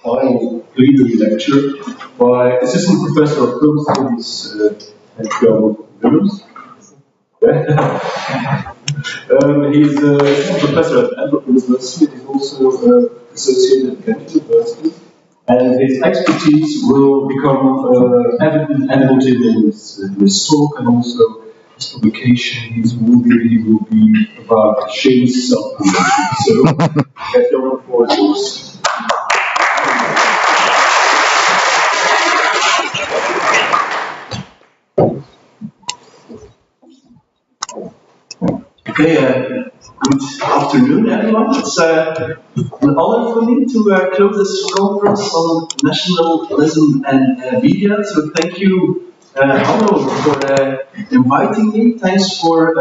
Fine plenary lecture by Assistant Professor of Film Studies at Willems. He's a professor at Antwerp University. He's also associated at Ghent University. And his expertise will become evident in his talk and also his publication. His movie will be about Shane's self-promotion. So, Gertjan, the floor is yours. Okay, good afternoon, everyone. It's an honor for me to close this conference on nationalism and media. So thank you, Hanno, for inviting me. Thanks for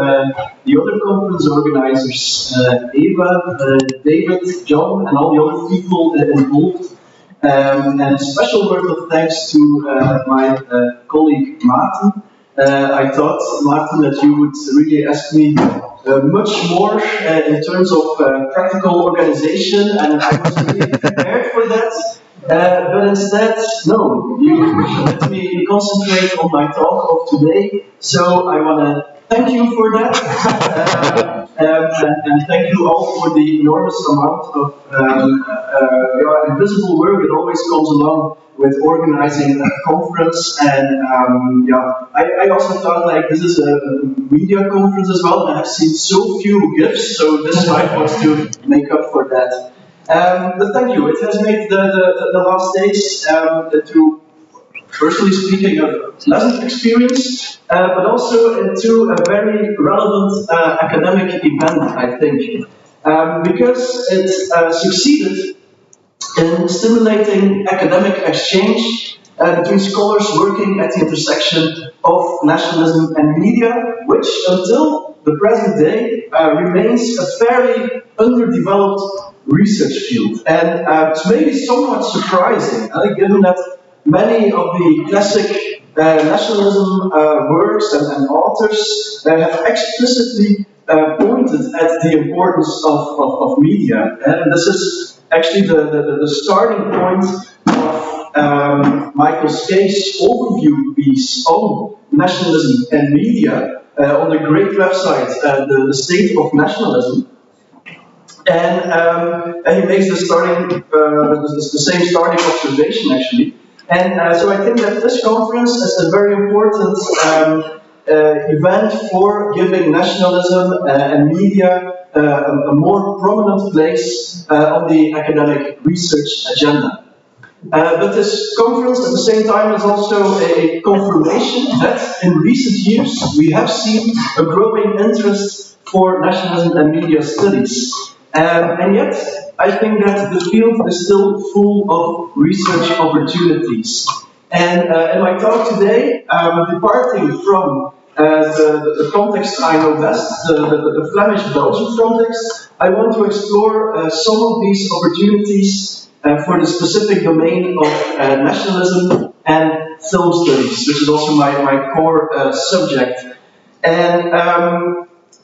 the other conference organizers, Eva, David, John, and all the other people involved. And a special word of thanks to my colleague Maarten. I thought, Maarten, that you would really ask me much more in terms of practical organization, and I was really prepared for that. But instead, no, you let me concentrate on my talk of today. So I want to thank you for that. And thank you all for the enormous amount of invisible work that always comes along with organizing a conference. And I also thought like this is a media conference as well, and I have seen so few gifts, so this slide wants to make up for that. But thank you. It has made the last days to, personally speaking, a pleasant experience, but also into a very relevant academic event, I think, because it succeeded in stimulating academic exchange between scholars working at the intersection of nationalism and media, which until the present day remains a fairly underdeveloped research field. And it's maybe somewhat surprising, given that many of the classic nationalism works and authors have explicitly pointed at the importance of media. And this is actually the starting point of Michael Skay's overview piece on nationalism and media on the great website, the State of Nationalism. And he makes the same starting observation, actually. And so I think that this conference is a very important event for giving nationalism and media a more prominent place on the academic research agenda. But this conference at the same time is also a confirmation that in recent years we have seen a growing interest for nationalism and media studies. And yet, I think that the field is still full of research opportunities. And in my talk today, departing from the context I know best, the Flemish-Belgian context, I want to explore some of these opportunities for the specific domain of nationalism and film studies, which is also my core subject. And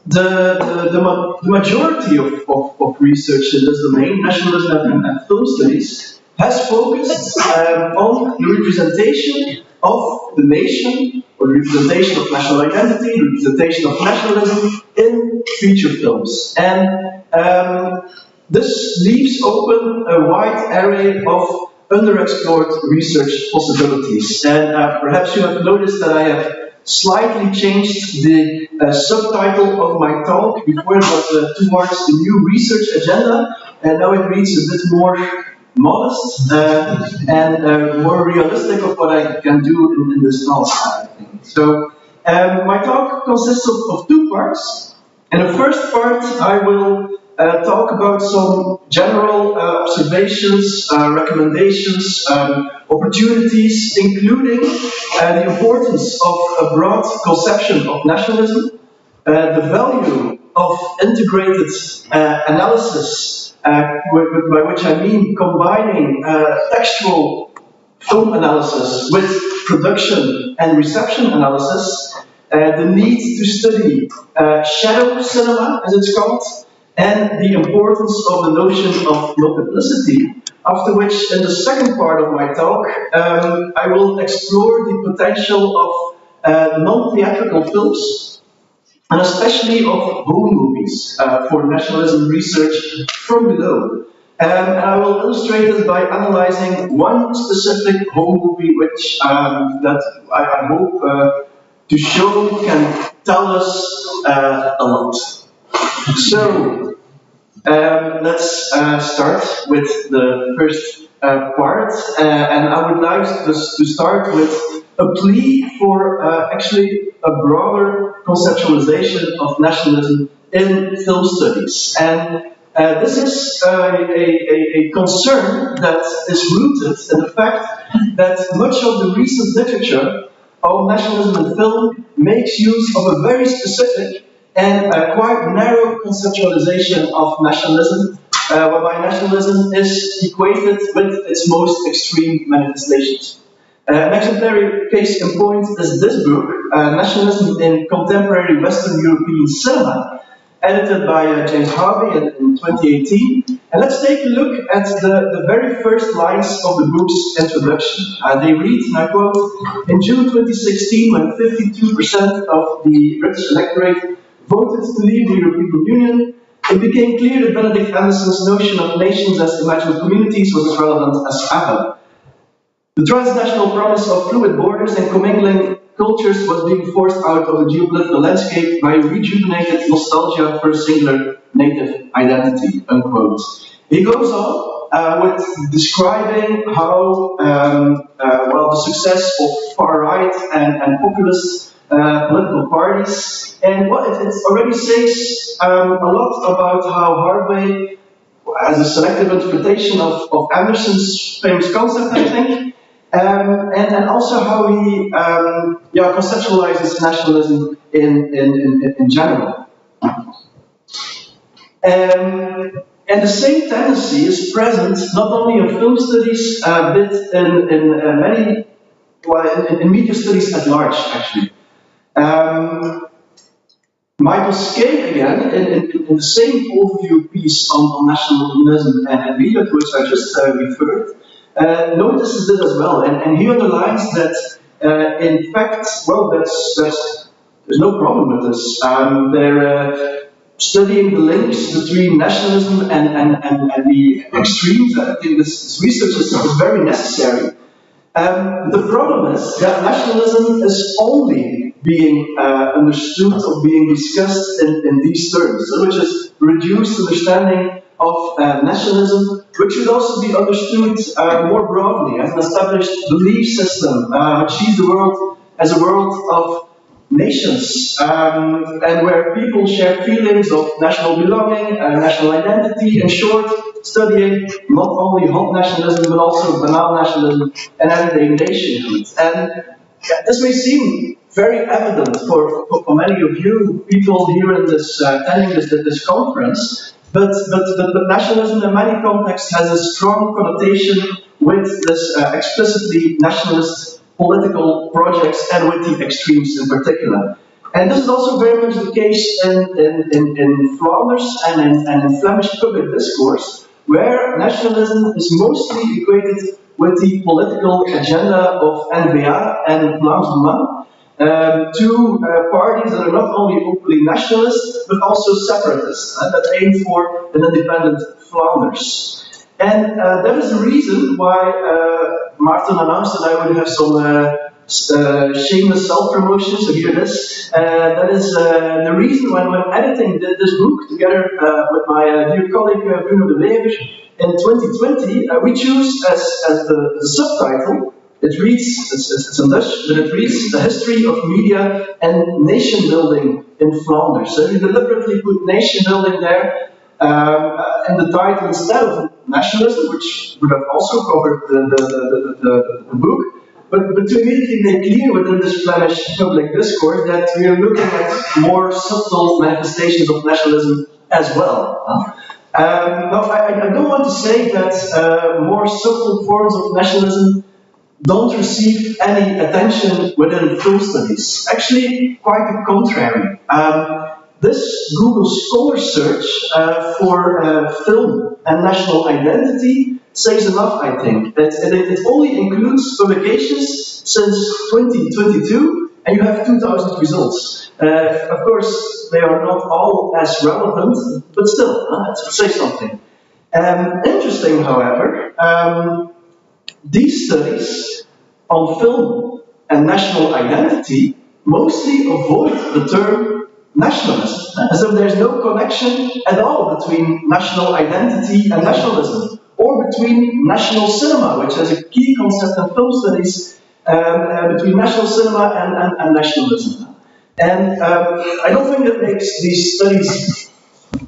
the majority of research in this domain, nationalism and film studies, has focused on the representation of the nation, or the representation of national identity, the representation of nationalism in feature films. And this leaves open a wide array of underexplored research possibilities. And perhaps you have noticed that I have slightly changed the subtitle of my talk. Before it was towards the new research agenda, and now it reads a bit more modest and more realistic of what I can do in this talk, I think. So my talk consists of two parts. In the first part, I will talk about some general observations, recommendations, opportunities, including the importance of a broad conception of nationalism, the value of integrated analysis, by which I mean combining textual film analysis with production and reception analysis, the need to study shadow cinema, as it's called, and the importance of the notion of multiplicity, after which, in the second part of my talk, I will explore the potential of non-theatrical films, and especially of home movies, for nationalism research from below. And I will illustrate this by analyzing one specific home movie, which that I hope to show can tell us a lot. So, let's start with the first part, and I would like to start with a plea for actually a broader conceptualization of nationalism in film studies. And this is a concern that is rooted in the fact that much of the recent literature on nationalism in film makes use of a very specific and quite narrow conceptualization of nationalism, whereby nationalism is equated with its most extreme manifestations. An exemplary case in point is this book, Nationalism in Contemporary Western European Cinema, edited by James Harvey in 2018. And let's take a look at the very first lines of the book's introduction. They read, and I quote, "In June 2016, when 52% of the British electorate voted to leave the European Union, it became clear that Benedict Anderson's notion of nations as imagined communities was as relevant as ever. The transnational promise of fluid borders and commingling cultures was being forced out of the geopolitical landscape by a rejuvenated nostalgia for a singular native identity," unquote. He goes on with describing how the success of far-right and populist political parties, and it already says a lot about how Harvey, as a selective interpretation of Anderson's famous concept, I think, and also how he conceptualizes nationalism in general. And the same tendency is present not only in film studies, but in media studies at large, actually. Michael Skay, again, in the same overview piece on nationalism and media, to which I just referred, notices this as well, and he underlines that, in fact, there's no problem with this. They're studying the links between nationalism and the extremes. I think this research is very necessary. The problem is that nationalism is only being understood or being discussed in these terms, which is reduced understanding of nationalism, which should also be understood more broadly as an established belief system, which sees the world as a world of nations, and where people share feelings of national belonging, national identity, in short, studying not only hot nationalism, but also banal nationalism and everyday nationhood. And this may seem very evident for many of you people here in this attending this conference, but nationalism in many contexts has a strong connotation with this explicitly nationalist political projects and with the extremes in particular. And this is also very much the case in Flanders and in Flemish public discourse, where nationalism is mostly equated with the political agenda of N-VA and Vlaams Belang, two parties that are not only openly nationalist, but also separatist, that aim for an independent Flanders. And that is the reason why Martin announced that I would have some shameless self-promotion, so here it is. That is the reason when editing this book, together with my dear colleague Bruno de Wever, in 2020, we choose as the subtitle, it reads, it's in Dutch, but it reads, "The History of Media and Nation Building in Flanders." So we deliberately put nation building there in the title instead of nationalism, which would have also covered the book, but to immediately make clear within this Flemish public discourse that we are looking at more subtle manifestations of nationalism as well. Now, I don't want to say that more subtle forms of nationalism don't receive any attention within film studies. Actually, quite the contrary. This Google Scholar search for film and national identity says enough, I think. It only includes publications since 2022, and you have 2,000 results. Of course, they are not all as relevant, but still, it says something. Interesting, however, these studies on film and national identity mostly avoid the term nationalism, as if there's no connection at all between national identity and nationalism, or between national cinema, which is a key concept in film studies, between national cinema and nationalism. And I don't think that makes these studies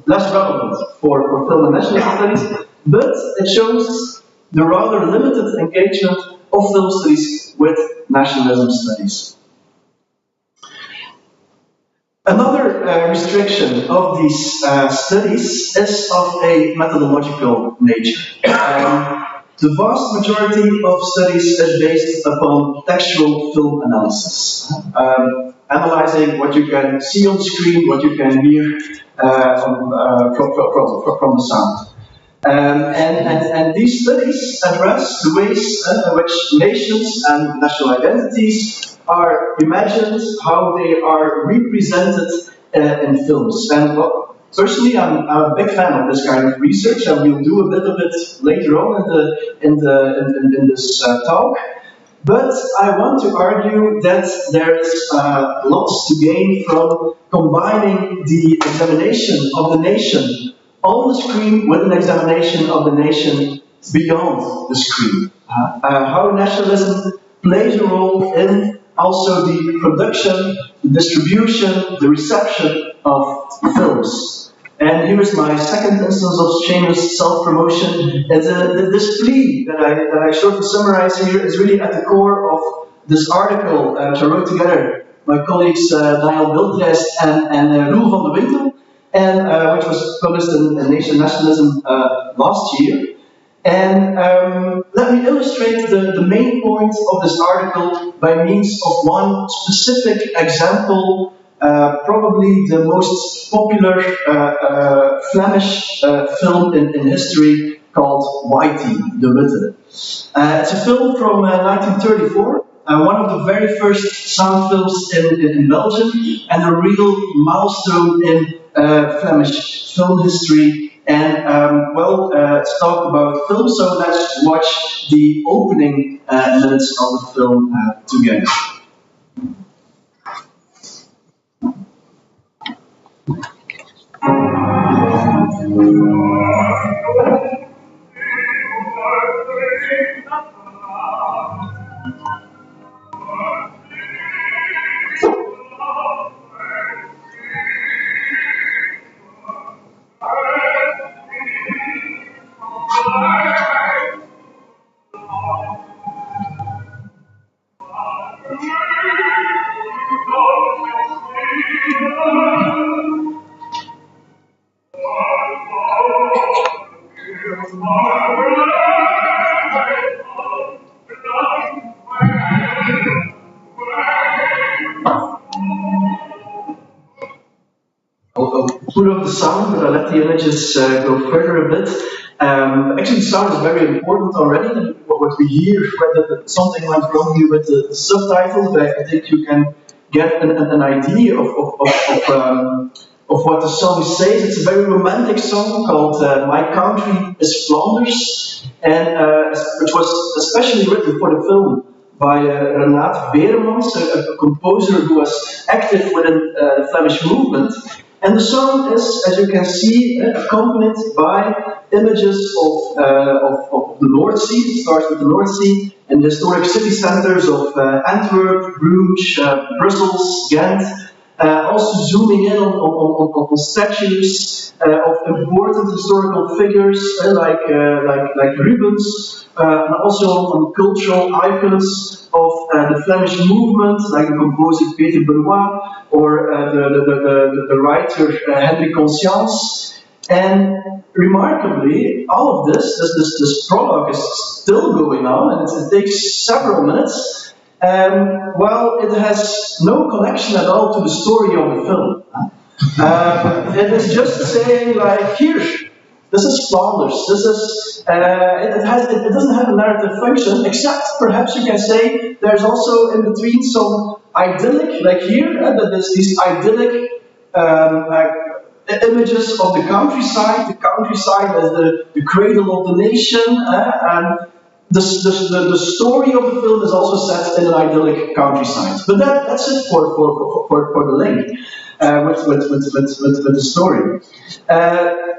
less relevant for film and national studies, but it shows the rather limited engagement of film studies with nationalism studies. Another restriction of these studies is of a methodological nature. The vast majority of studies is based upon textual film analysis, analyzing what you can see on screen, what you can hear from the sound. And these studies address the ways in which nations and national identities are imagined, how they are represented in films. And personally, I'm a big fan of this kind of research, and we'll do a bit of it later on in this talk. But I want to argue that there is lots to gain from combining the examination of the nation on the screen with an examination of the nation beyond the screen. How nationalism plays a role in also the production, the distribution, the reception of films. And here is my second instance of shameless self-promotion. This plea that I shortly summarize here is really at the core of this article which I wrote together my colleagues Niall Wildrest and Roel van de Winkel, and which was published in Nationalism last year. And let me illustrate the main point of this article by means of one specific example, probably the most popular Flemish film in history, called Whitey, de Witte. It's a film from 1934, one of the very first sound films in Belgium, and a real milestone in Flemish film history. And let's talk about film, so let's watch the opening minutes of the film together. I'll put up the sound, but I'll let the images go further a bit. Actually, the sound is very important already. What we hear, whether something went wrong here with the subtitles, but I think you can get an idea of what the song says. It's a very romantic song called My Country Is Flanders, and which was especially written for the film by Renaat Beremans, a composer who was active within the Flemish movement. And the song is, as you can see, accompanied by images of the North Sea. It starts with the North Sea and the historic city centers of Antwerp, Bruges, Brussels, Ghent. Also zooming in on statues of important historical figures like Rubens, and also on cultural icons of the Flemish movement, like the composer Peter Benoit or the writer Henry Conscience. And remarkably, all of this prologue is still going on, and it takes several minutes. Well, it has no connection at all to the story of the film. It is just saying, like, here, this is Flanders. This is it doesn't have a narrative function, except perhaps you can say there's also in between some idyllic, like here, that there's these idyllic images of the countryside. The countryside as the cradle of the nation, and the story of the film is also set in an idyllic countryside. But that's it for the link with the story.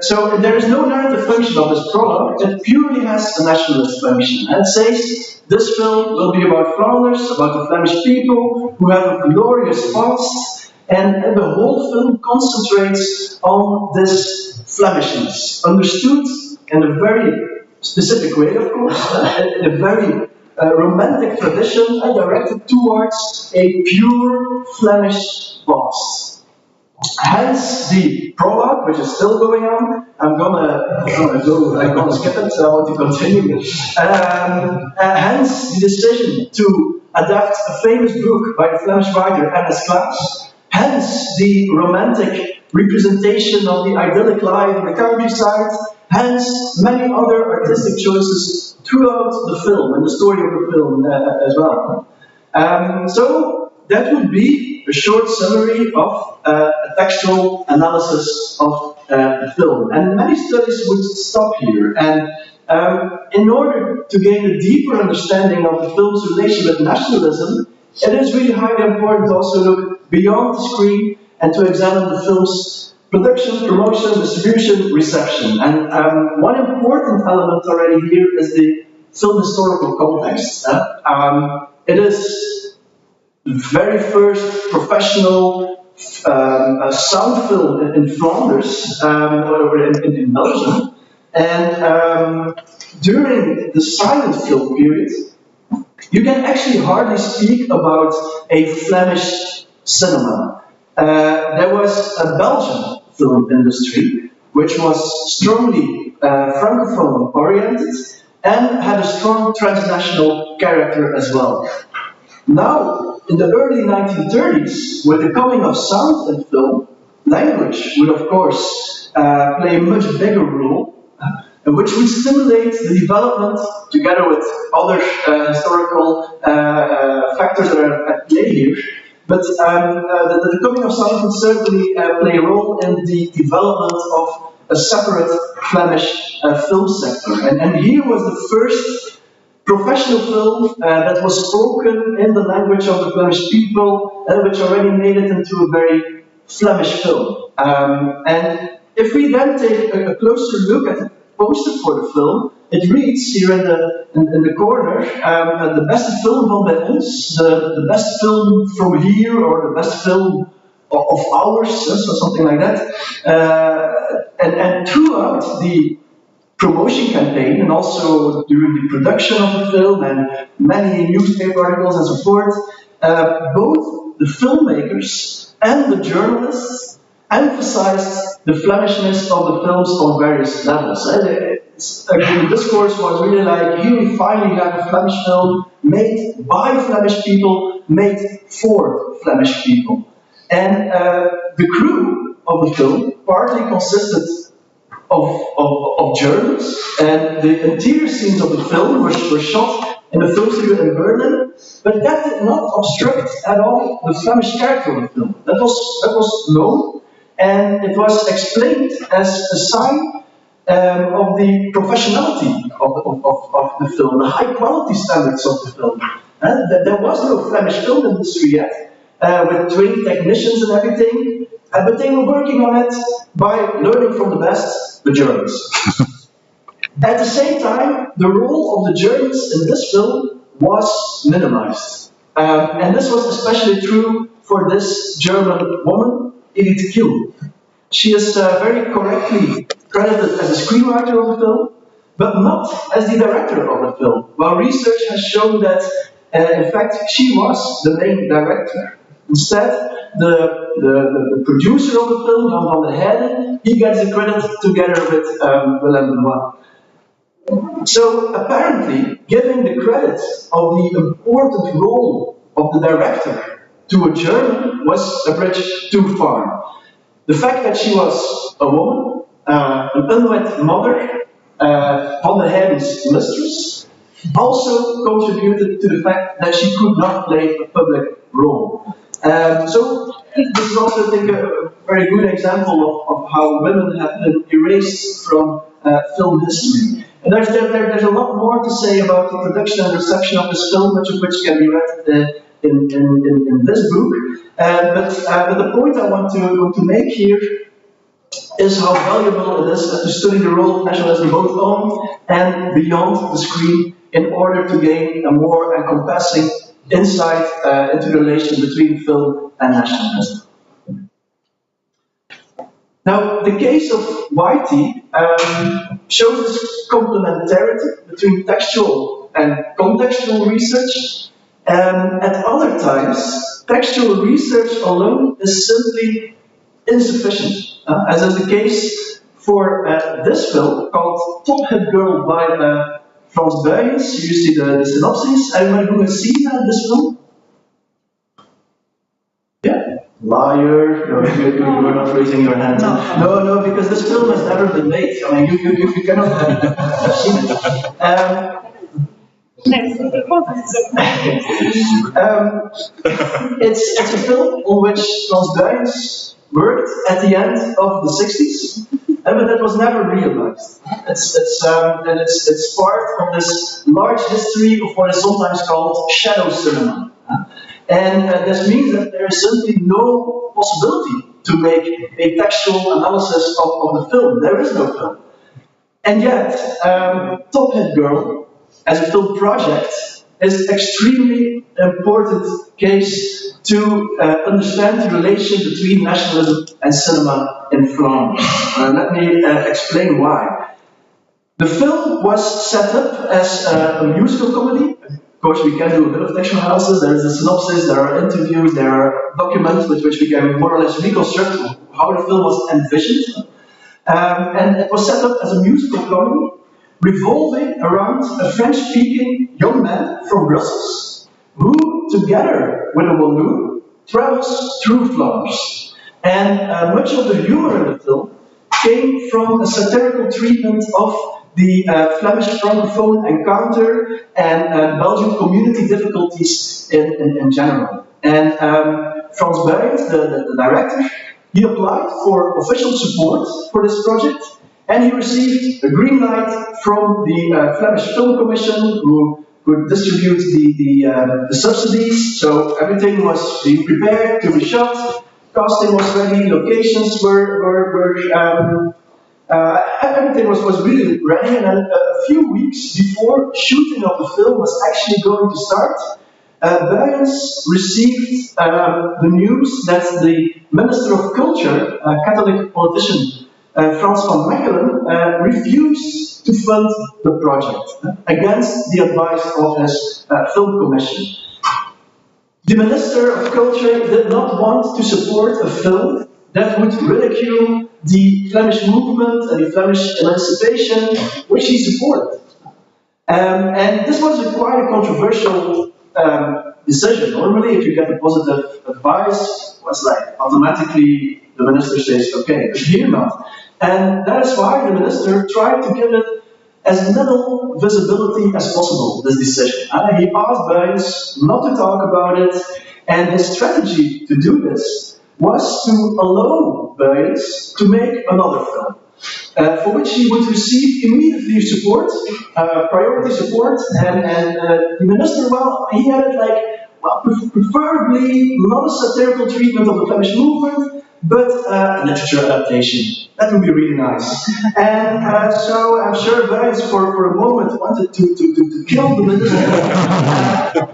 So there is no narrative function of this prologue. It purely has a nationalist function. And it says this film will be about Flanders, about the Flemish people who have a glorious past, and the whole film concentrates on this Flemishness, understood in a very specific way, of course, in a very romantic tradition, and directed towards a pure Flemish past. Hence the prologue, which is still going on. I'm gonna skip it, so I want to continue. Hence the decision to adapt a famous book by the Flemish writer Annes Klaas. Hence the romantic representation of the idyllic life in the countryside. hence many other artistic choices throughout the film and the story of the film as well. So that would be a short summary of a textual analysis of the film. And many studies would stop here. And in order to gain a deeper understanding of the film's relation with nationalism, it is really highly important to also look beyond the screen and to examine the film's production, promotion, distribution, reception. And one important element already here is the film historical context. It is the very first professional sound film in Flanders, or in Belgium. And during the silent film period, you can actually hardly speak about a Flemish cinema. There was a Belgian film industry which was strongly Francophone oriented and had a strong transnational character as well. Now, in the early 1930s, with the coming of sound in film, language would of course play a much bigger role, which would stimulate the development, together with other historical factors that are at play here. But the coming of sound would certainly play a role in the development of a separate Flemish film sector. And here was the first professional film that was spoken in the language of the Flemish people, which already made it into a very Flemish film. And if we then take a closer look at the poster for the film, it reads here in the corner, the beste film van bij ons, the best film from here, or the best film of ours, so something like that. And throughout the promotion campaign, and also during the production of the film, and many newspaper articles and so forth, both the filmmakers and the journalists emphasized the Flemishness of the films on various levels. The discourse was really like, here we finally have a Flemish film made by Flemish people, made for Flemish people. And the crew of the film partly consisted of journalists, and the interior scenes of the film were shot in the film studio in Berlin, but that did not obstruct at all the Flemish character of the film. That was known, and it was explained as a sign of the professionality of the film, the high quality standards of the film. There was no Flemish film industry yet, with trained technicians and everything, but they were working on it by learning from the best, the journalists. At the same time, the role of the journalists in this film was minimized. And this was especially true for this German woman, Edith Kiel. She is very correctly credited as a screenwriter of the film, but not as the director of the film. While research has shown that, in fact, she was the main director. Instead, the producer of the film, Jan van der Heijden, he gets the credit together with Willems. So apparently, giving the credit of the important role of the director to a German was a bridge too far. The fact that she was a woman, an unwed mother, Van der Heijden's mistress, also contributed to the fact that she could not play a public role. So this is also, I think, a very good example of how women have been erased from film history. And there's a lot more to say about the production and reception of this film, much of which can be read in this book. But the point I want to make here is how valuable it is to study the role of nationalism both on and beyond the screen in order to gain a more encompassing insight into the relation between film and nationalism. Now, the case of Whitey shows this complementarity between textual and contextual research. At other times, textual research alone is simply insufficient, as is the case for this film called Top Hit Girl by Frans Buyens. You see the synopsis. Everybody who has seen this film? Yeah? Liar. No, you are not raising your hand. No, because this film has never been made. I mean, you cannot have seen it. It's a film on which Frans Buyens worked at the end of the 60s, but that was never realized. It's part of this large history of what is sometimes called shadow cinema. And this means that there is simply no possibility to make a textual analysis of the film. There is no film. And yet, Top Hat Girl, as a film project, is extremely important case to understand the relation between nationalism and cinema in Flanders. Let me explain why. The film was set up as a musical comedy. Of course, we can do a bit of textual analysis. There is a synopsis, there are interviews, there are documents with which we can more or less reconstruct how the film was envisioned. And it was set up as a musical comedy revolving around a French-speaking young man from Brussels who, together with a balloon, travels through Flanders. And much of the humor in the film came from a satirical treatment of the Flemish Francophone encounter and Belgian community difficulties in general. And Frans Buyens, the director, he applied for official support for this project, and he received a green light from the Flemish Film Commission, who would distribute the subsidies. So everything was being prepared to be shot, casting was ready, locations everything was really ready, and then a few weeks before shooting of the film was actually going to start, Buyens received the news that the Minister of Culture, Catholic politician Frans van Mechelen, refused to fund the project against the advice of his film commission. The Minister of Culture did not want to support a film that would ridicule the Flemish movement and the Flemish emancipation, which he supported. And this was quite a controversial decision. Normally, if you get a positive advice, it's like automatically the minister says, okay, but here not. And that is why the minister tried to give it as little visibility as possible, this decision. And he asked Buyens not to talk about it, and his strategy to do this was to allow Buyens to make another film, for which he would receive immediately support, priority support, and the minister, well, he had it like, well, preferably not a satirical treatment of the Flemish movement, but a literature adaptation. That would be really nice. And so I'm sure Buyens for a moment wanted to kill the minister.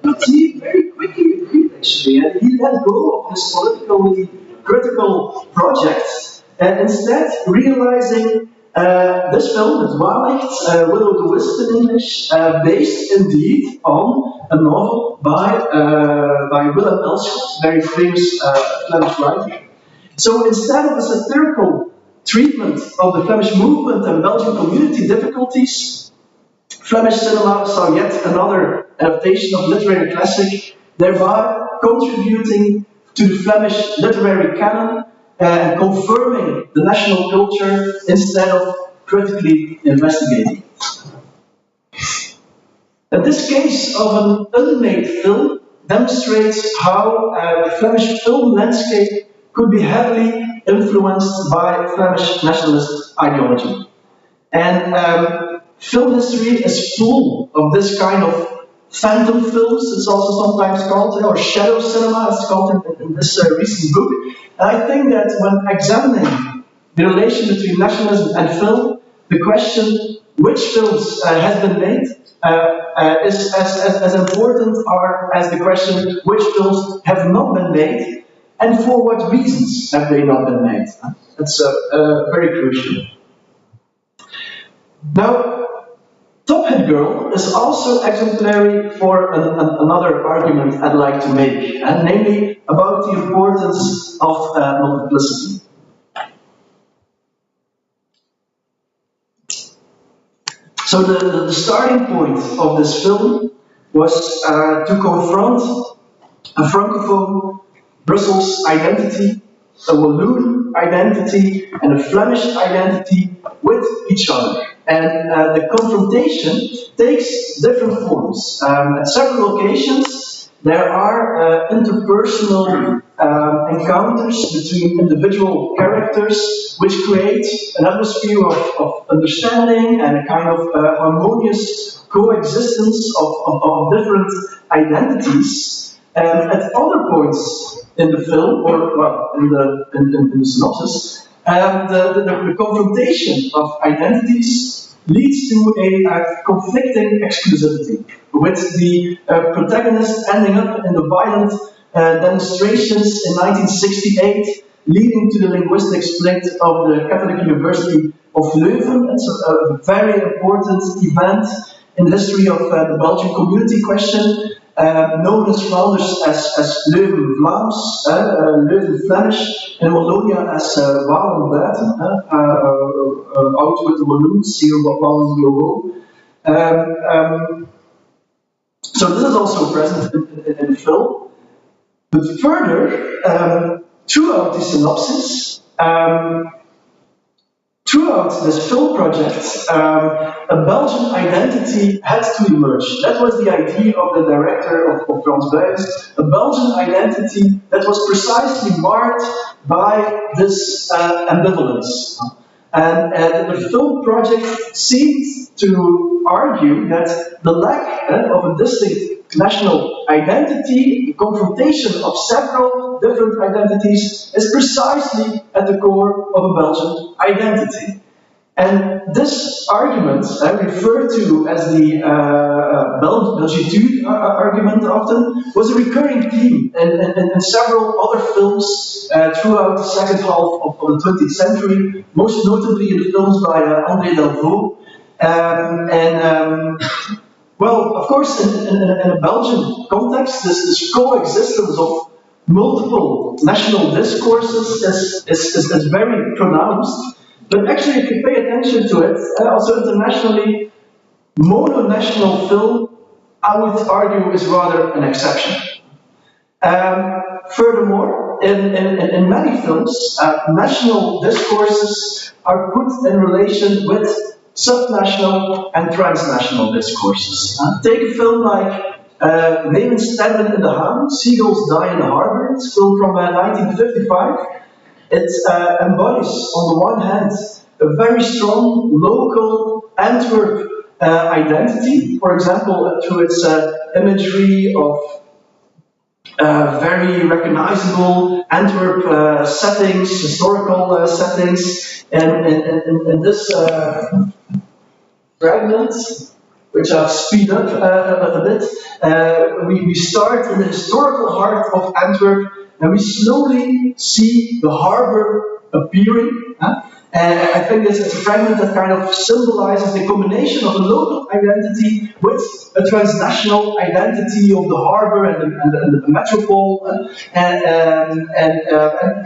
But he very quickly agreed, actually, and he let go of his politically critical project, instead realizing this film, Het Dwaallicht, Will o' the Wisp in English, based indeed on a novel by Willems, very famous Flemish writer. So instead of a satirical treatment of the Flemish movement and Belgian community difficulties, Flemish cinema saw yet another adaptation of literary classic, thereby contributing to the Flemish literary canon and confirming the national culture instead of critically investigating it. And this case of an unmade film demonstrates how the Flemish film landscape could be heavily influenced by Flemish nationalist ideology. And film history is full of this kind of phantom films, it's also sometimes called, or shadow cinema, it's called in this recent book. And I think that when examining the relation between nationalism and film, the question which films have been made is as important as the question which films have not been made and for what reasons have they not been made. That's very crucial. Now, Top Hat Girl is also exemplary for another argument I'd like to make, and namely about the importance of multiplicity. So the starting point of this film was to confront a Francophone Brussels identity, a Walloon identity, and a Flemish identity with each other. And the confrontation takes different forms. At several occasions, there are interpersonal encounters between individual characters, which create an atmosphere of understanding and a kind of harmonious coexistence of different identities. And at other points in the film, or well, in the synopsis, the confrontation of identities leads to a conflicting exclusivity, with the protagonist ending up in the violent demonstrations in 1968, leading to the linguistic split of the Catholic University of Leuven. It's a very important event in the history of the Belgian community question, known as Flanders as Leuven Vlaams, Leuven Flemish, and Wallonia as Walen Buiten, out with the Walloons, here Walen go. So this is also present in the film. But further, throughout the synopsis, throughout this film project, a Belgian identity had to emerge. That was the idea of the director of Frans Buijs, a Belgian identity that was precisely marked by this ambivalence. And the film project seemed to argue that the lack of a distinct national identity, the confrontation of several different identities, is precisely at the core of a Belgian identity. And this argument, referred to as the Belgitude argument often, was a recurring theme in several other films throughout the second half of the 20th century, most notably in the films by André Delvaux. Well, of course, in a Belgian context, this coexistence of multiple national discourses is very pronounced. But actually, if you pay attention to it, also internationally, mono-national film, I would argue, is rather an exception. Furthermore, in many films, national discourses are put in relation with subnational and transnational discourses. Take a film like Nemen sterven in de Haven, Seagulls Die in the Harbor. It's a film from 1955. It embodies, on the one hand, a very strong local Antwerp identity, for example, through its imagery of very recognizable Antwerp settings, historical settings, and in this fragment, which I've speed up a bit, we start in the historical heart of Antwerp, and we slowly see the harbor appearing. I think this is a fragment that kind of symbolizes the combination of a local identity with a transnational identity of the harbor and the metropole. And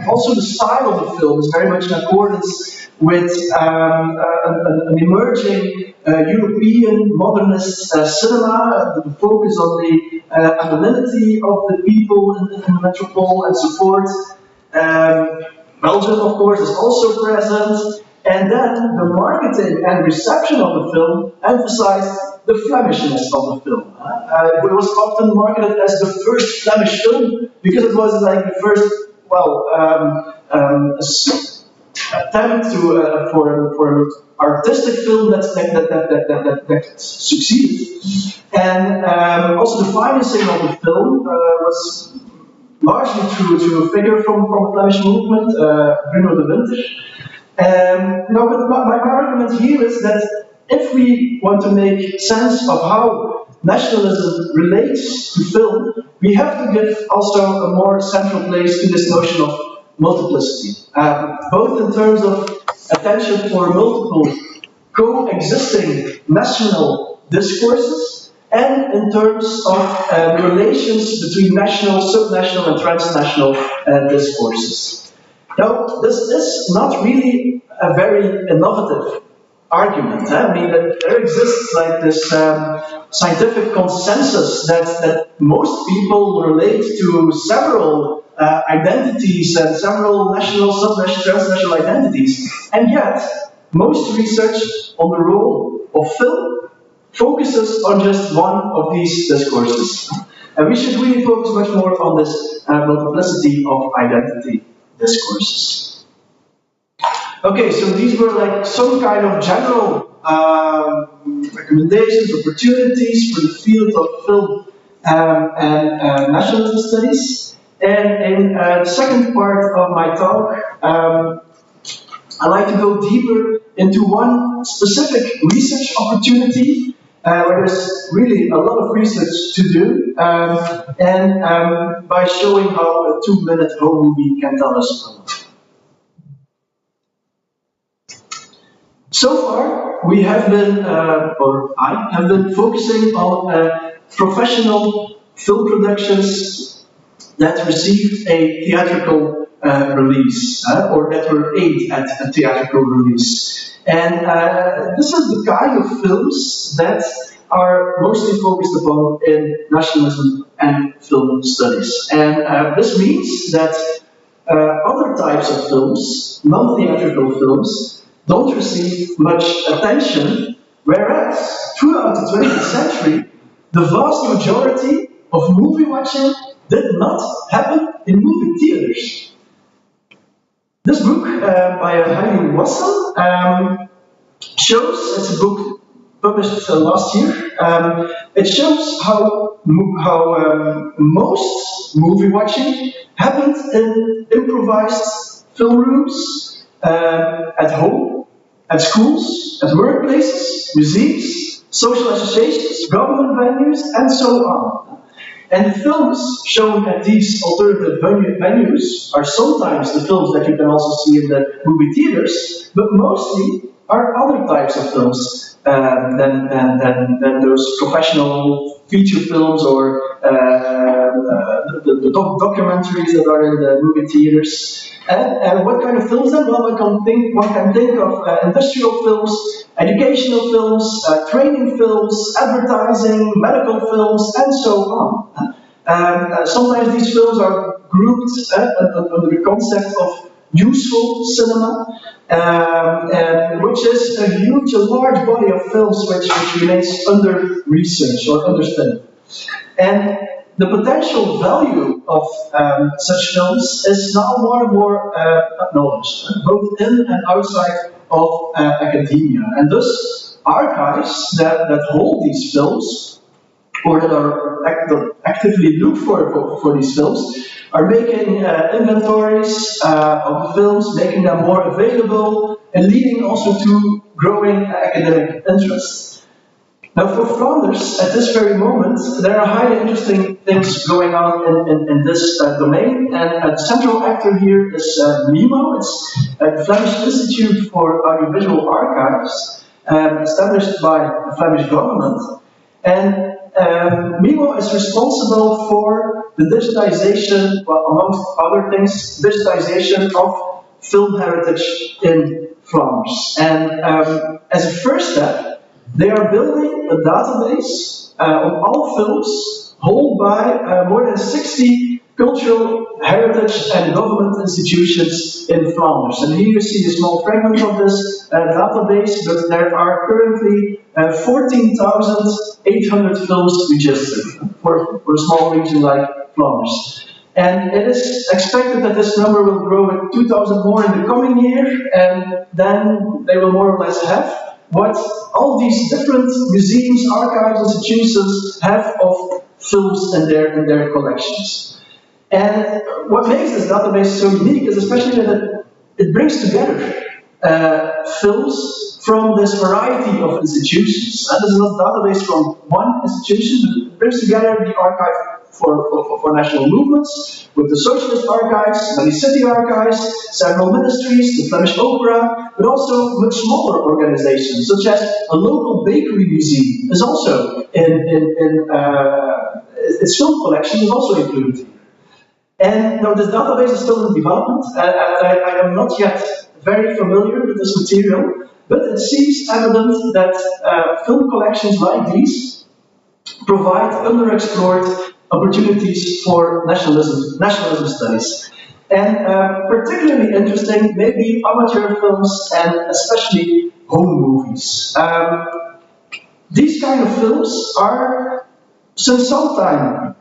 also the style of the film is very much in accordance with an emerging European modernist cinema, the focus on the anonymity of the people in the metropole and so forth. Belgium, of course, is also present, and then the marketing and reception of the film emphasized the Flemishness of the film. It was often marketed as the first Flemish film because it was like the first, attempt for an artistic film that succeeded. And also the financing of the film was largely through a figure from the Flemish movement, Bruno de Winter. But my argument here is that if we want to make sense of how nationalism relates to film, we have to give also a more central place to this notion of multiplicity, both in terms of attention for multiple coexisting national discourses, and in terms of the relations between national, subnational, and transnational discourses. Now, this is not really a very innovative argument. I mean, there exists like this scientific consensus that most people relate to several identities and several national, subnational, transnational identities. And yet, most research on the role of film focuses on just one of these discourses. And we should really focus much more on this multiplicity of identity discourses. Okay, so these were like some kind of general recommendations, opportunities for the field of film and nationalism studies. And in the second part of my talk, I'd like to go deeper into one specific research opportunity where there's really a lot of research to do, and by showing how a 2-minute home movie can tell us a lot. So far, we have been, or I have been focusing on professional film productions that received a theatrical release, or that were aimed at a theatrical release. And this is the kind of films that are mostly focused upon in nationalism and film studies. And this means that other types of films, non-theatrical films, don't receive much attention, whereas throughout the 20th century, the vast majority of movie watching did not happen in movie theaters. This book by Heidi Wassel shows, it's a book published last year, it shows how most movie watching happened in improvised film rooms, at home, at schools, at workplaces, museums, social associations, government venues, and so on. And the films shown at these alternative venues are sometimes the films that you can also see in the movie theaters, but mostly are other types of films than those professional feature films or the documentaries that are in the movie theaters. And what kind of films then? Well, one can think of industrial films, educational films, training films, advertising, medical films, and so on. Sometimes these films are grouped under the concept of useful cinema, which is a large body of films which remains under research or under study. And the potential value of such films is now more and more acknowledged, both in and outside of academia. And thus, archives that hold these films, or that are actively look for these films, are making inventories of the films, making them more available, and leading also to growing academic interest. Now, for Flanders, at this very moment, there are highly interesting things going on in this domain, and the central actor here is MIMO. It's the Flemish Institute for Audiovisual Archives, established by the Flemish government. And MIMO is responsible for the digitization, well, amongst other things, digitization of film heritage in Flanders. And as a first step, they are building a database on all films held by more than 60 cultural heritage and government institutions in Flanders. And here you see a small fragment of this database, but there are currently 14,800 films registered for a small region like Flanders. And it is expected that this number will grow with 2,000 more in the coming year, and then they will more or less have what all these different museums, archives, institutions have of films in their collections. And what makes this database so unique is especially that it brings together films from this variety of institutions. This is not a database from one institution, but it brings together the archive for national movements, with the socialist archives, many city archives, several ministries, the Flemish Opera, but also much smaller organizations, such as a local bakery museum is also its film collection is also included here. And now this database is still in development, and I am not yet very familiar with this material, but it seems evident that film collections like these provide underexplored opportunities for nationalism studies. And particularly interesting may be amateur films and especially home movies. These kind of films are, since some time,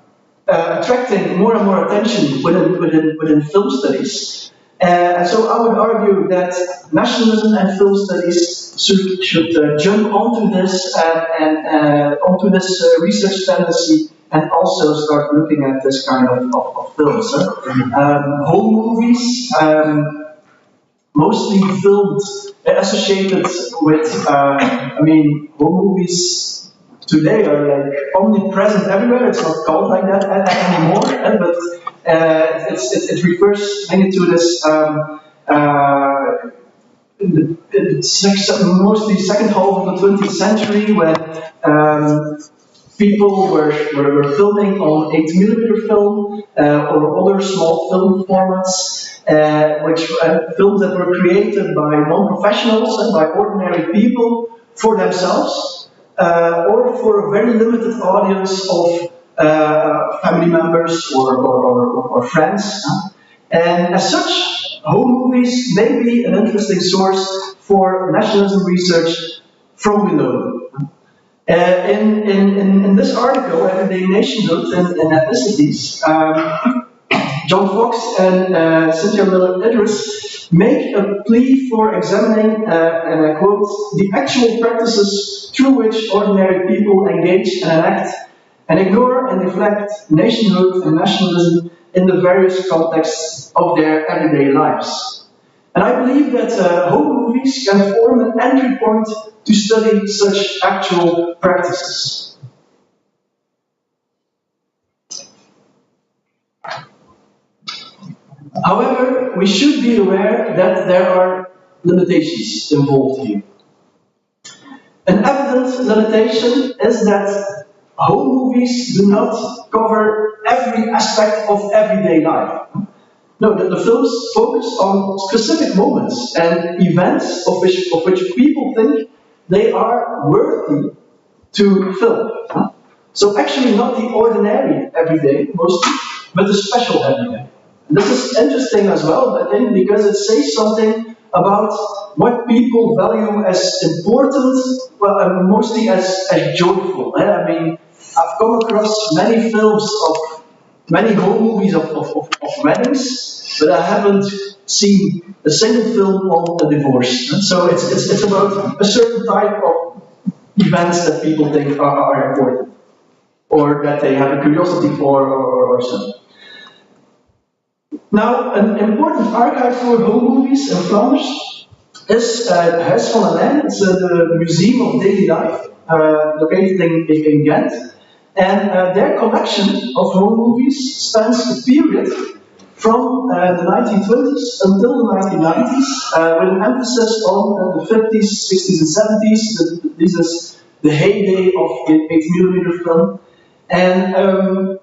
attracting more and more attention within film studies. And so I would argue that nationalism and film studies should jump onto this and onto this research tendency and also start looking at this kind of films. Home movies, mostly filmed, associated with, home movies today are like omnipresent everywhere. It's not called like that anymore, but it refers mainly to this mostly second half of the 20th century when people were filming on 8mm film or other small film formats, which films that were created by non-professionals and by ordinary people for themselves, or for a very limited audience of family members or friends. And as such, home movies may be an interesting source for nationalism research from below. In this article, Everyday Nationhood and Ethnicities, John Fox and Cynthia Miller-Idris make a plea for examining, and I quote, the actual practices through which ordinary people engage and enact and ignore and deflect nationhood and nationalism in the various contexts of their everyday lives. And I believe that home movies can form an entry point to study such actual practices. However, we should be aware that there are limitations involved here. An evident limitation is that home movies do not cover every aspect of everyday life. No, the films focus on specific moments and events of which people think they are worthy to film. So actually not the ordinary everyday, mostly, but the special everyday. And this is interesting as well, I think, because it says something about what people value as important, well, and mostly as joyful. I mean, I've come across many films many home movies of weddings, but I haven't seen a single film on a divorce. So it's about a certain type of events that people think are important, or that they have a curiosity for, or so. Now, an important archive for home movies in Flanders is Huis van Alain. It's the Museum of Daily Life, located in Ghent. And their collection of home movies spans a period from the 1920s until the 1990s, with an emphasis on the 50s, 60s, and 70s. This is the heyday of 8mm film. And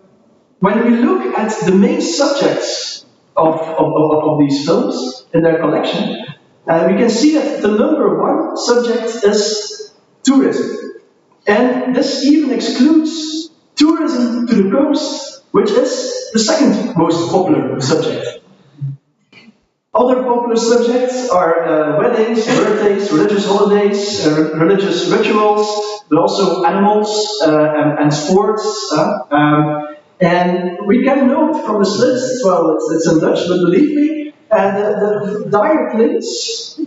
when we look at the main subjects of these films in their collection, we can see that the number one subject is tourism. And this even excludes tourism to the coast, which is the second most popular subject. Other popular subjects are weddings, birthdays, religious holidays, religious rituals, but also animals and sports. And we can note from this list, well, it's in Dutch, but believe me, the direct links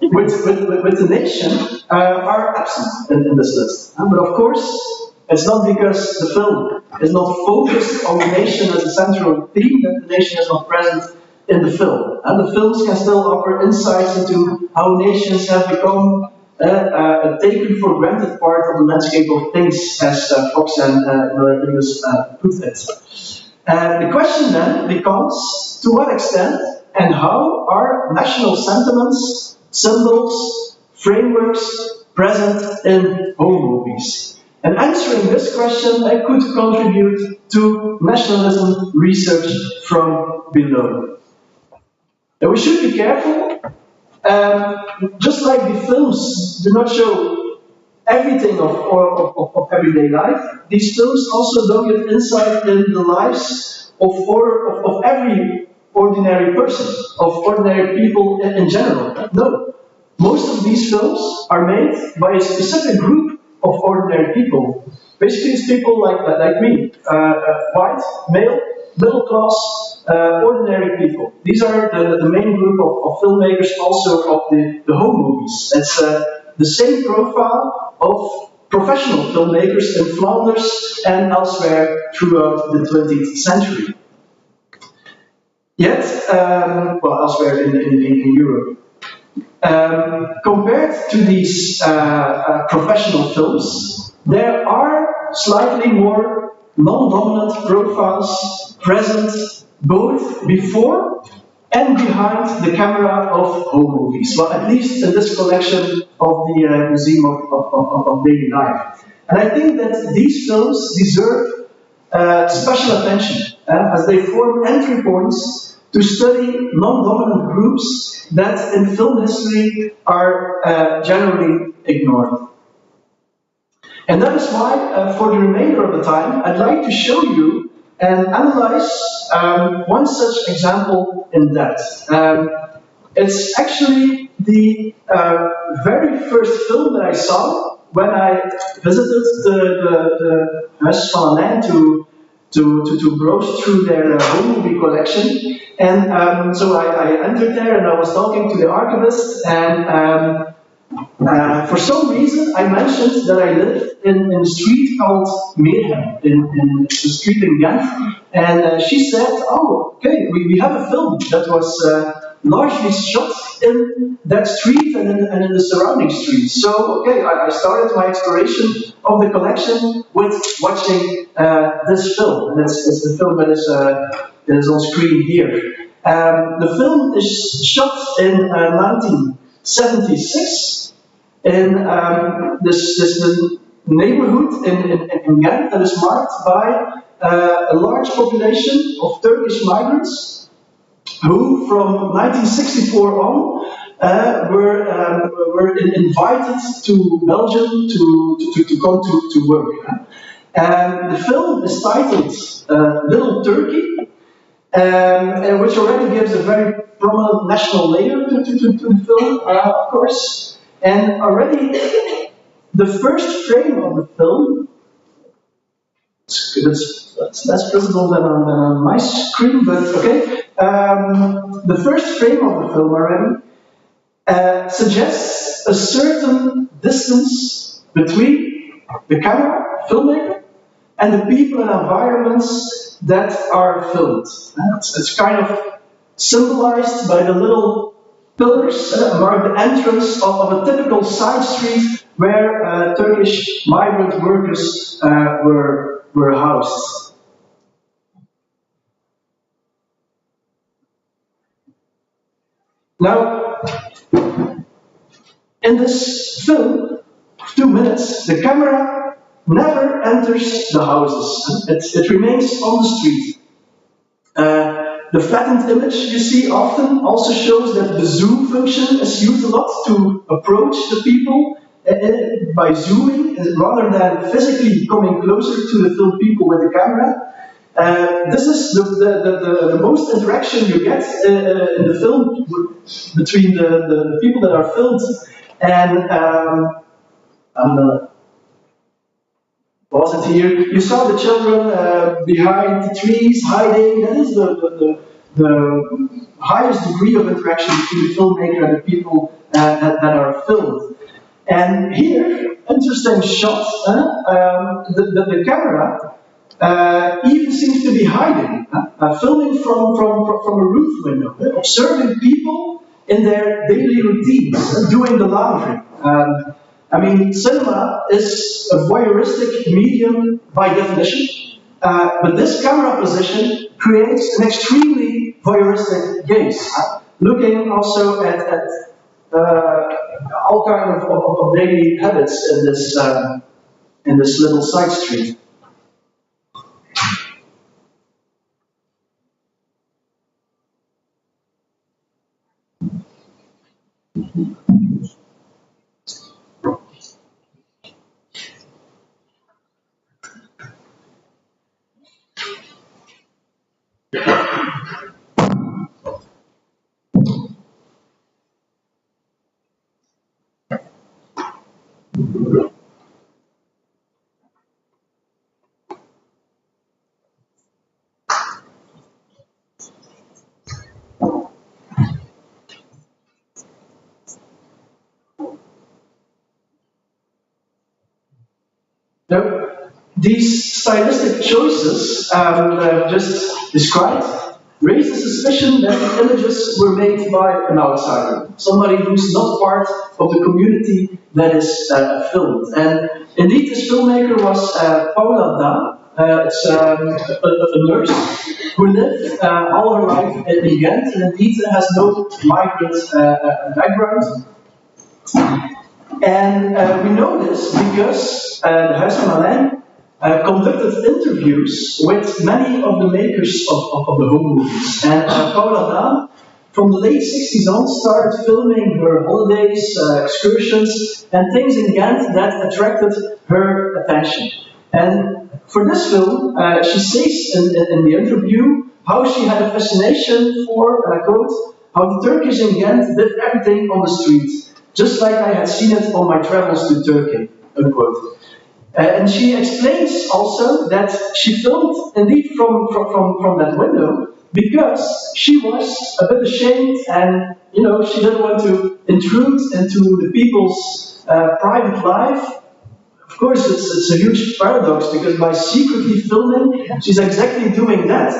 with the nation are absent in this list. But of course, it's not because the film is not focused on the nation as a central theme that the nation is not present in the film. And the films can still offer insights into how nations have become a taken for granted part of the landscape of things, as Fox and Willems put it. The question then becomes, to what extent and how are national sentiments, symbols, frameworks present in home movies? And answering this question could contribute to nationalism research from below. And we should be careful. Just like the films do not show everything of everyday life. These films also don't give insight in the lives of every ordinary person, of ordinary people in general. No. Most of these films are made by a specific group of ordinary people. Basically, it's people like me, white, male, middle class, ordinary people. These are the main group of filmmakers, also of the home movies. It's the same profile of professional filmmakers in Flanders and elsewhere throughout the 20th century. Yet, well, elsewhere in Europe. Compared to these professional films, there are slightly more non-dominant profiles present both before and behind the camera of home movies. Well, at least in this collection of the Museum of Daily Life. And I think that these films deserve special attention as they form entry points to study non-dominant groups that in film history are generally ignored. And that is why, for the remainder of the time, I'd like to show you and analyze one such example in depth. It's actually the very first film that I saw when I visited the Huis van Lijn to browse through their home movie collection. And so I entered there and I was talking to the archivist, and for some reason I mentioned that I live in a street called Mayhem, in the street in Ghent, and she said, oh, okay, we have a film that was largely shot in that street and in the surrounding streets. So, okay, I started my exploration of the collection with watching this film, and it's the film that is on screen here. The film is shot in 1976 in this neighborhood in Ghent that is marked by a large population of Turkish migrants who, from 1964 on, were invited to Belgium to come to work. And the film is titled Little Turkey, which already gives a very prominent national layer to the film, of course. And already the first frame of the film, it's less visible than on my screen, but okay. The first frame of the film already suggests a certain distance between the camera, filmmaker, and the people and environments that are filmed. It's kind of symbolized by the little pillars mark the entrance of a typical side street where Turkish migrant workers were housed. Now, in this film, 2 minutes, the camera never enters the houses. It remains on the street. The flattened image you see often also shows that the zoom function is used a lot to approach the people by zooming rather than physically coming closer to the filmed people with the camera. This is the most interaction you get in the film between the people that are filmed. And I'm gonna pause it here. You saw the children behind the trees hiding. That is the highest degree of interaction between the filmmaker and the people that are filmed. And here, interesting shot, the camera even seems to be hiding, filming from a roof window, observing people in their daily routines, doing the laundry. I mean, cinema is a voyeuristic medium by definition, but this camera position creates an extremely voyeuristic gaze, looking also at all kinds of daily habits in this little side street. Now, these stylistic choices that I've just described raise the suspicion that the images were made by an outsider, somebody who's not part of the community that is filmed. And indeed, this filmmaker was Paula Da. It's a nurse who lived all her life in Ghent, and indeed has no migrant background. And we know this because the Huis van Alain conducted interviews with many of the makers of the home movies. And Paula Daan, from the late 60s on, started filming her holidays, excursions, and things in Ghent that attracted her attention. And for this film, she says in the interview how she had a fascination for, and I quote, how the Turkish in Ghent did everything on the street, just like I had seen it on my travels to Turkey, unquote. And she explains also that she filmed indeed from that window because she was a bit ashamed and she didn't want to intrude into the people's private life. Of course, it's a huge paradox because by secretly filming, she's exactly doing that,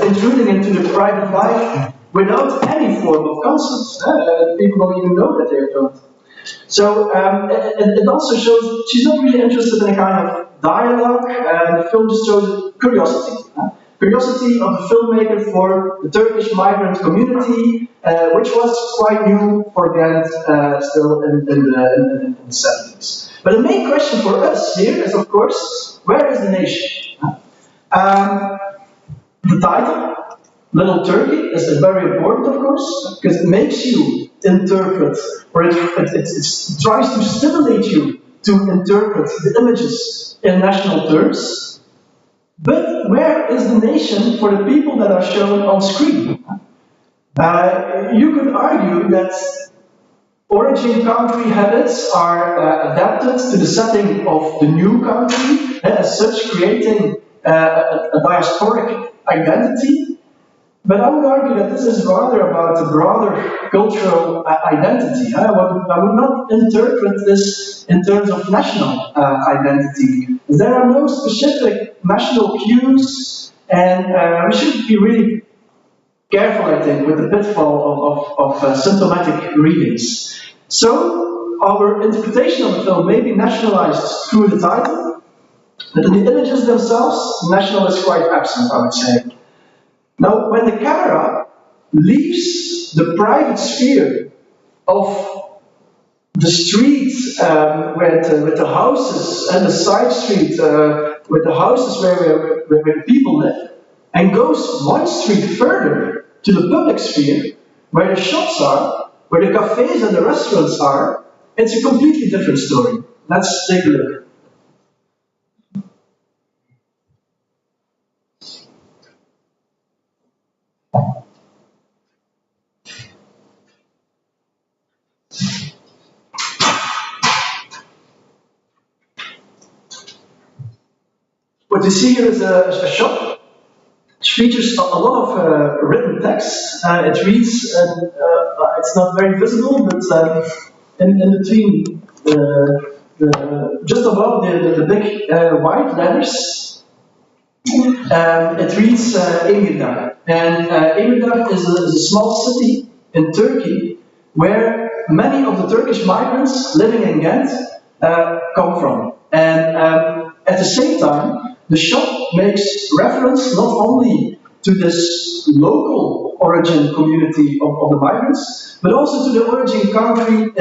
intruding into the private life without any form of consent. People don't even know that they're filmed. So it also shows she's not really interested in a kind of dialogue. The film just shows curiosity. Curiosity of the filmmaker for the Turkish migrant community, which was quite new for Ghent still in the 70s. But the main question for us here is, of course, where is the nation? The title, Little Turkey, is very important, of course, because it makes you interpret, or it tries to stimulate you to interpret the images in national terms. But where is the nation for the people that are shown on screen? You could argue that origin country habits are adapted to the setting of the new country, as such creating a diasporic identity. But I would argue that this is rather about a broader cultural identity. I would not interpret this in terms of national identity. There are no specific national cues, and we should be really careful, I think, with the pitfall of symptomatic readings. So, our interpretation of the film may be nationalized through the title, but in the images themselves, national is quite absent, I would say. Now, when the camera leaves the private sphere of the street with the houses and the side street with the houses where the people live, and goes one street further to the public sphere, where the shops are, where the cafes and the restaurants are, it's a completely different story. Let's take a look. What you see here is a shop. It features a lot of written text. It reads, it's not very visible, but in between, just above the big white letters, it reads Emirdağ. And Emirdağ is a small city in Turkey where many of the Turkish migrants living in Ghent come from. And at the same time, the shop makes reference not only to this local origin community of the migrants, but also to the origin country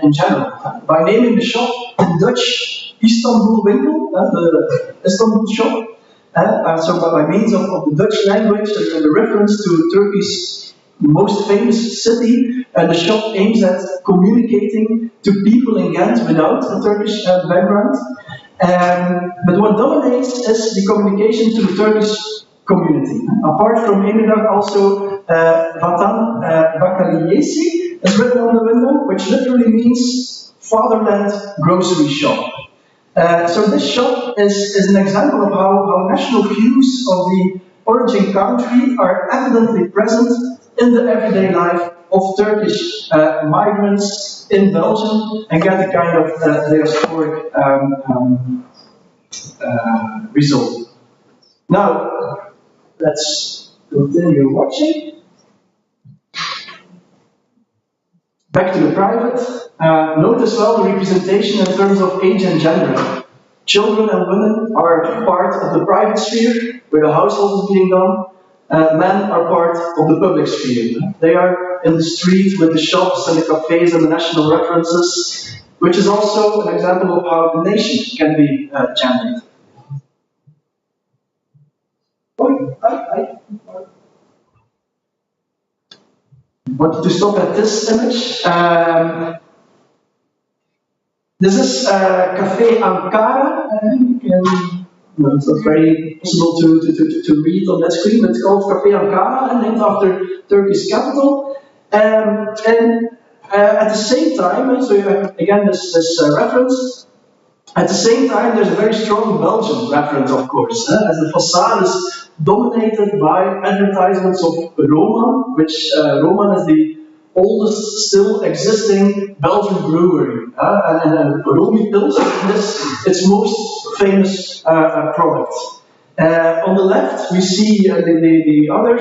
in general. By naming the shop in Dutch Istanbul Winkel, the Istanbul shop, so by means of the Dutch language and the reference to Turkey's most famous city, the shop aims at communicating to people in Ghent without a Turkish background. But what dominates is the communication to the Turkish community. Apart from Emirdağ, also Vatan Bakaliyesi is written on the window, which literally means fatherland grocery shop. So this shop is an example of how national cues of the origin country are evidently present in the everyday life of Turkish migrants in Belgium and get a kind of diasporic result. Now, let's continue watching. Back to the private. Note as well the representation in terms of age and gender. Children and women are part of the private sphere, where the household is being done. Men are part of the public sphere. They are in the street with the shops and the cafes and the national references, which is also an example of how the nation can be gendered. I wanted to stop at this image. This is Café Ankara. It's not very possible to read on that screen, but it's called Café Ankara, named after Turkey's capital. And at the same time, so you have again this reference. At the same time, there's a very strong Belgian reference, of course, as the facade is dominated by advertisements of Roman, which Roman is the oldest still existing Belgian brewery. And Romy Pilsen is its most famous product. On the left, we see the other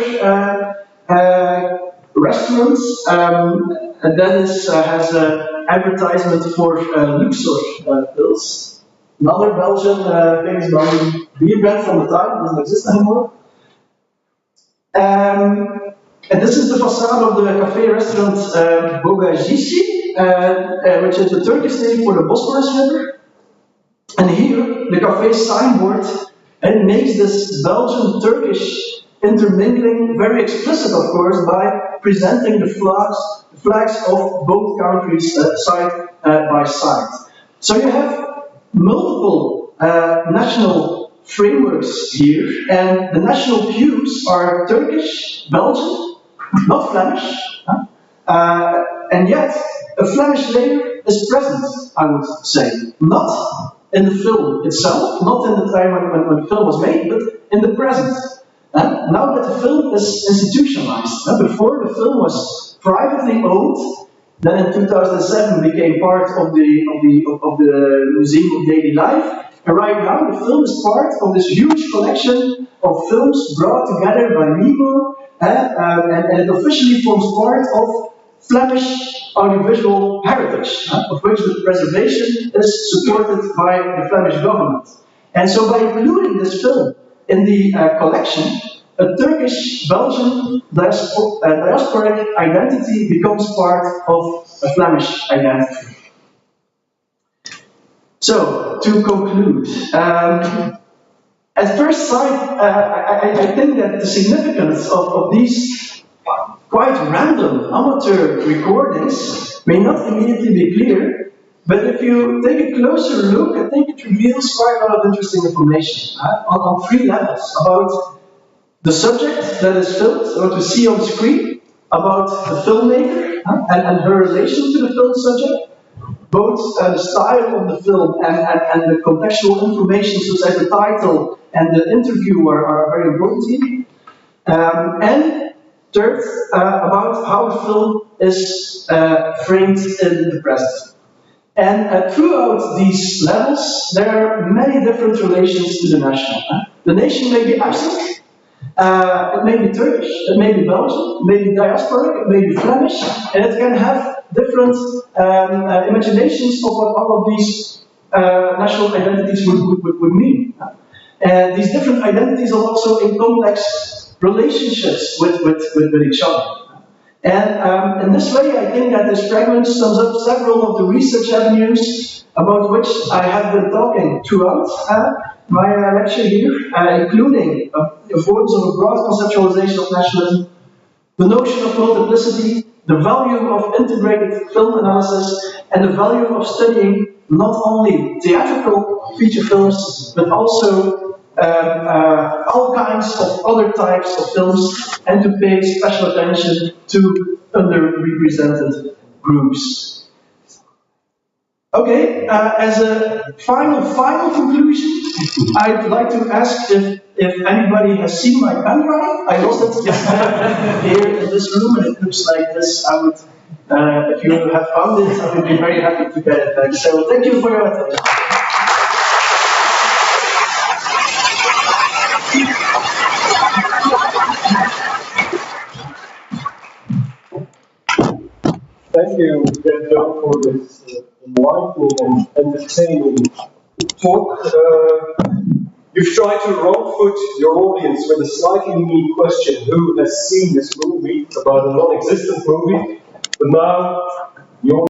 restaurants, and that is, has an advertisement for Luxor pills. Another Belgian, famous Belgian beer brand from the time, doesn't exist anymore. And this is the facade of the cafe restaurant Bogajici, which is the Turkish name for the Bosphorus River. And here, the cafe signboard, and makes this Belgian-Turkish intermingling very explicit, of course, by presenting the flags of both countries side by side. So you have multiple national frameworks here, and the national hues are Turkish, Belgian, not Flemish, and yet a Flemish layer is present, I would say. Not in the film itself, not in the time when the film was made, but in the present. Now that the film is institutionalized, before the film was privately owned, then in 2007 became part of the Museum of Daily Life, and right now the film is part of this huge collection of films brought together by Mimo, and it officially forms part of Flemish audiovisual heritage, of which the preservation is supported by the Flemish government. And so by including this film in the collection, a Turkish-Belgian diasporic identity becomes part of a Flemish identity. So, to conclude, at first sight, I think that the significance of these quite random amateur recordings may not immediately be clear, but if you take a closer look, I think it reveals quite a lot of interesting information on three levels: about the subject that is filmed, or what we see on the screen, about the filmmaker and her relation to the film subject. Both the style of the film and the contextual information, such as the title and the interview, are very important here. And third, about how the film is framed in the present. And throughout these levels, there are many different relations to the national. The nation may be absent, it may be Turkish, it may be Belgian, it may be diasporic, it may be Flemish, and it can have different imaginations of what all of these national identities would mean. And these different identities are also in complex relationships with each other. And in this way, I think that this fragment sums up several of the research avenues about which I have been talking throughout my lecture here, including the importance of a broad conceptualization of nationalism, the notion of multiplicity, the value of integrated film analysis, and the value of studying not only theatrical feature films, but also all kinds of other types of films, and to pay special attention to underrepresented groups. Okay, as a final conclusion, I'd like to ask if anybody has seen my pen drive. I lost it here in this room, and it looks like this. I would, if you have found it, I would be very happy to get it back. So thank you for your attention. you, Gertjan, for this enlightening and entertaining talk. You've tried to wrong-foot your audience with a slightly unique question: who has seen this movie about a non-existent movie? But now, your